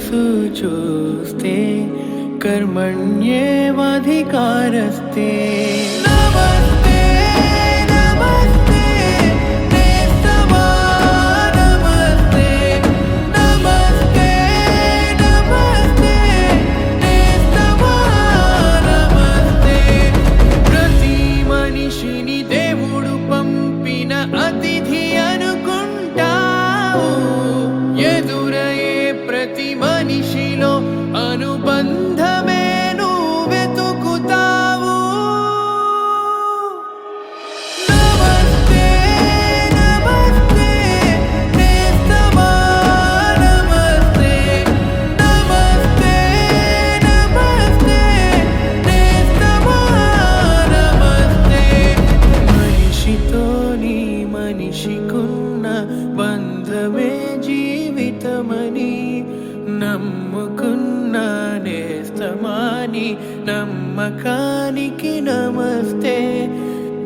మనసు చూస్తే కర్మణ్యేవాధికారస్తే నమస్తే నమస్తే నేస్తమా నమస్తే నమస్తే నమస్తే నేస్తమా నమస్తే ప్రతి మనిషిని దేవుడు పంపిన అతిథి అనుకుంటావు ఎదురయ్యే ప్రతి మనిషిలో అనుబంధమే నువ్వు వెతుకుతావు నమస్తే నమస్తే నేస్తమా నమస్తే నమస్తే నమస్తే నేస్తమా నమస్తే మనిషితోని మనిషికున్న బంధమే జీవితమని నమ్ముకున్న నేస్తమాని నమ్మకానికి నమస్తే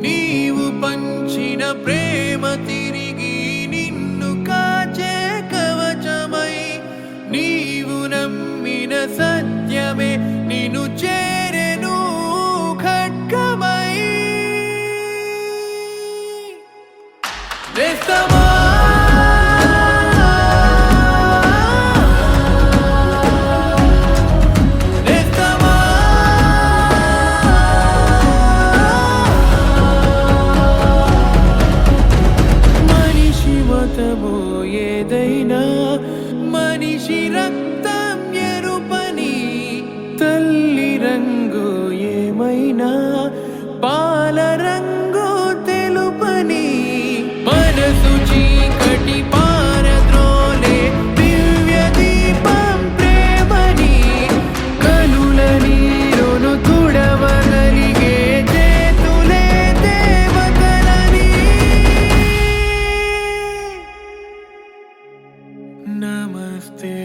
నీవు పంచిన ప్రేమ తిరిగి నిన్ను కాచే కవచమై నీవు నమ్మిన సత్యమే నిన్ను చేరెను ఖడ్గమై నేస్తమా ఏదైనా మనిషి రక్తం ఎరుపని తల్లి రంగు ఏమైనా పాల రంగు తెలుపని మనసు చీకటి పారద్రోలే దివ్య దీపం ప్రేమని కనుల నీరును తుడవగలిగే చేతులే దేవతలని నమస్తే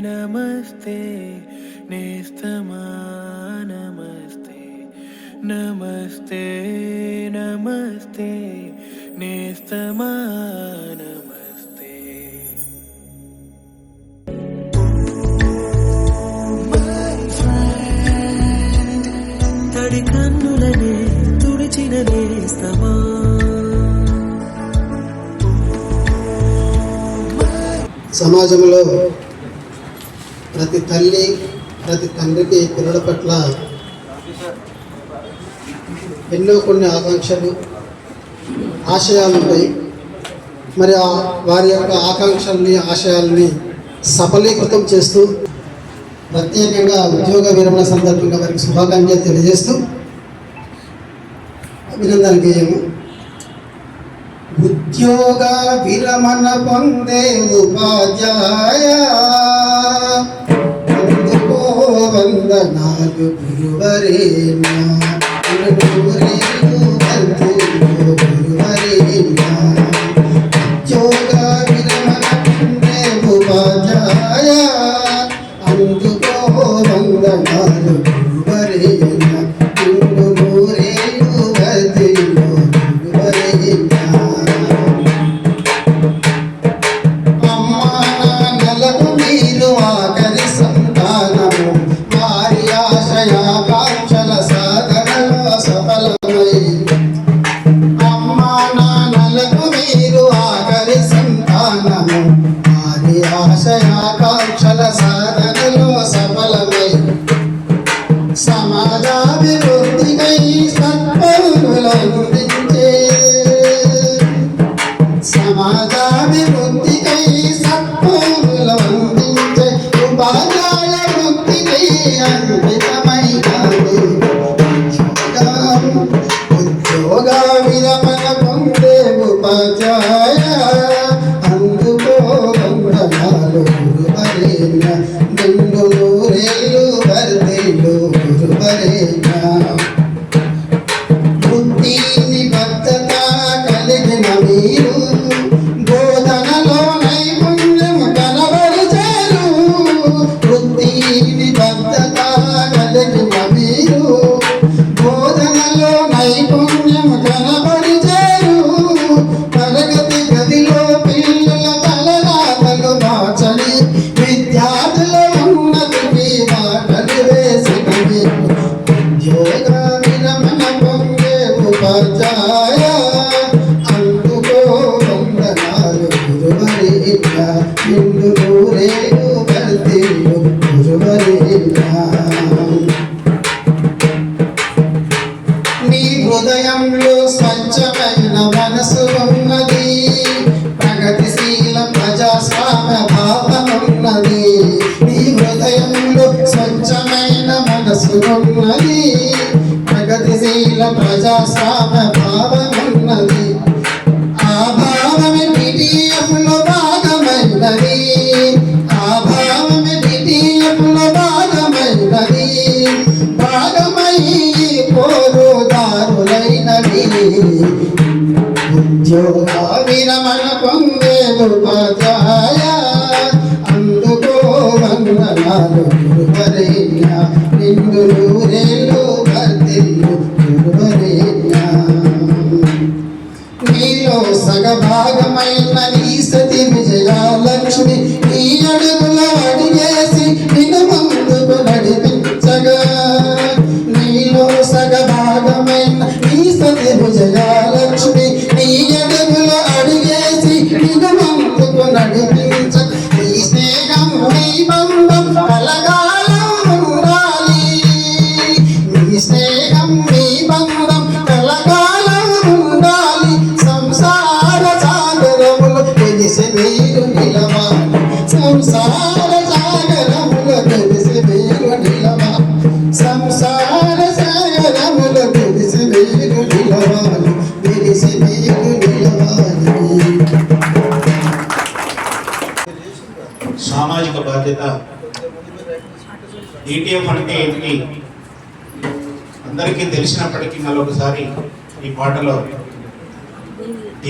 నమస్తే నేస్తమా నమస్తే నమస్తే నమస్తే నేస్తమా నమస్తే తడి కన్నులనే తుడిచిన నేస్తమా సమాజంలో ప్రతి తల్లి ప్రతి తండ్రికి పిల్లల పట్ల ఎన్నో కొన్ని ఆకాంక్షలు ఆశయాలు ఉంటాయి. మరి వారి యొక్క ఆకాంక్షల్ని ఆశయాల్ని సఫలీకృతం చేస్తూ ప్రత్యేకంగా ఉద్యోగ విరమణ సందర్భంగా వారికి శుభాకాంక్షలు తెలియజేస్తూ అభినందన గేయము. ఉద్యోగ విరమణ పొందే ఉపాధ్యాయ అందుకో వందనాలు గురువరేణ్య గురువరేణ్య ఉద్యోగ విరమణ పొందే ఉపాధ్యాయ అందుకో వందనాలు గురువరేణ్య ఆశయాకాంక్షల సాధనలో సఫలమై సమాజాభివృద్ధికై సత్పౌరులందించే సమాజాభివృద్ధికై సత్పౌరులందించే ఉపాధ్యాయ వృత్తికై అంకితమైనాడు ఉద్యోగ విరమణ పొందే ఉపాధ్యాయ అందుకో గురువరేణ్య నిండు నూరేళ్ళు వర్ధిల్లు గురువరేణ్య బుద్ధి నిబద్ధత కలిగిన మీరు బోధనలో నైపుణ్యం కనబరిచారు. బుద్ధి నిబద్ధత కలిగిన మీరు బోధనలో నైపుణ్యం కనబరిచారు. తరగతి గదిలో పిల్లల తలరాతలు మార్చని విద్యార్థుల పుణ్యాలు గురువరేణ్య నిండు నూరేళ్ళు వర్ధిల్లు గురువరేణ్య నీలో సగభాగమైన నీ సతి విజయలక్ష్మి నీ అడుగుల అడిగేసి నిన్ను ముందుకు నడిపించగా నీలో సగభాగమైన నీ సతి విజయలక్ష్మి నీ అడుగుల అడిగేసి నిన్ను ముందుకు నడిపించగా నీ స్నేహం నీ బంధం కలకాలం ఉండాలి నీ స్నేహం నీ బంధం కలకాలం ఉండాలి సంసార సాగరములు తెలిసి మీరు నిలవాలి సంసార సాగరములు తెలిసి మీరు నిలవాలి సంసార సాగరములు తెలిసి మీరు నిలవాలి తెలిసి మీరు నిలవాలి. సామాజిక బాధ్యత ఈటీఎఫ్ అంటే ఏంటి అందరికీ తెలిసినప్పటికీ మరొకసారి ఈ పాటలో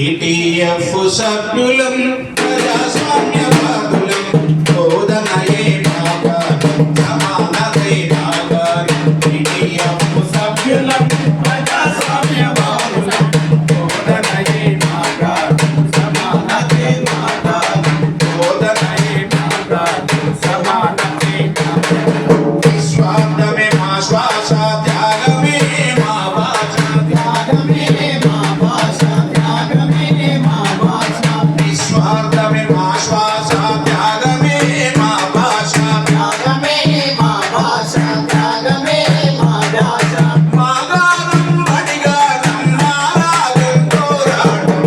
ఈటీఎఫ్ సభ్యులం ప్రజాస్వామ్యవాదులం బోధనయే భాగాలు సమానతే భాగాలు ఈటీఎఫ్ సభ్యులం ప్రజాస్వామ్యవాదులం బోధనయే భాగాలు సమానతే భాగాలు బోధనయే భాగాలు సమానతే భాగాలు విశ్వార్థమే మా శ్వాస త్యాగమే మా భాష త్యాగమే మా భాష త్యాగమే మా భాష నిస్వార్థమే మా శ్వాస త్యాగమే మా భాష త్యాగమే మా భాష త్యాగమే మా భాష మా గానం అడిగానం నారాగం పోరాటం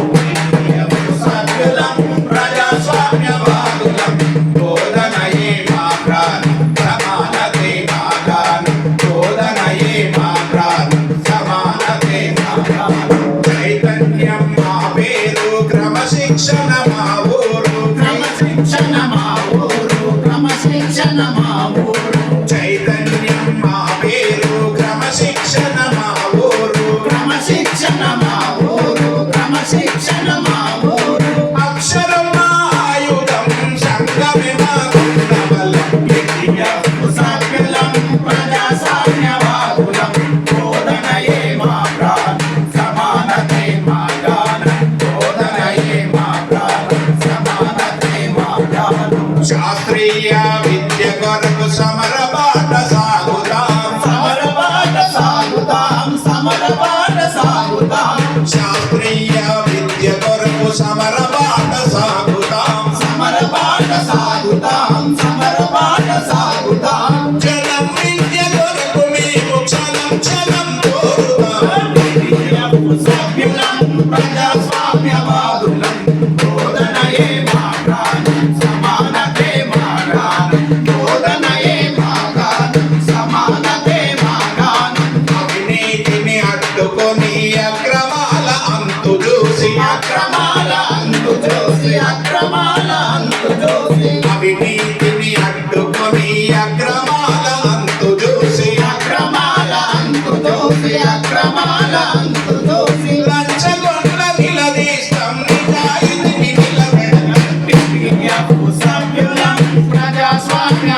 సభ్యులం ప్రజాస్వామ్యవాదులం బోధనయే మా ప్రాణం సమానతే మా గానం బోధనయే మా ప్రాణం సమానతే మా గానం చైతన్యం మా పేరు క్రమశిక్షణ మా ఊరు క్రమశిక్షణ మా ఊరు క్రమశిక్షణ మా ఊరు చైతన్యం మా పేరు క్రమశిక్షణ మా ఊరు క్రమశిక్షణ మా ఊరు క్రమశిక్షణ మా ఊరు అక్షరం మా ఆయుధం సంగమే మా గుణబలం ఈటీఎఫ్ సభ్యులం ప్రజాస్వామ్యవాదులం బోధనయే మా ప్రాణం సమానతే మా గానం బోధనయే మా ప్రాణం సమానతే మా గానం శాస్త్రీయ విద్య కొరకు సమర బాట సాగుతాం సమర బాట సాగుతాం సమర బాట సాగుతాం శాస్త్రీయ విద్య కొరకు సమర బాట సాగుతాం సమర బాట సాగుతాం సమర బాట సాగుతాం జనం విద్య కొరకు మేము క్షణం క్షణం కోరుతాం ఈటీఎఫ్ సభ్యులం ప్రజాస్వామ్యవాదులం బోధనయే మా ప్రాణం సమానతే మా గానం బోధనయే మా గానం సమానతే మా గానం అవినీతిని అడ్డుకొని అక్రమాల అంతు చూసి అక్రమాల అంతు చూసి అక్రమాల అంతు చూసి అవినీతిని అడ్డుకొని అక్రమాల అంతు చూసి అక్రమాల అంతు చూసి అక్రమాల అంతు చూసి లంచగొండ నిలదీస్తాం నిజాయితీని నిలబెడతాం ఈటీఎఫ్ సభ్యులం ప్రజాస్వామ్య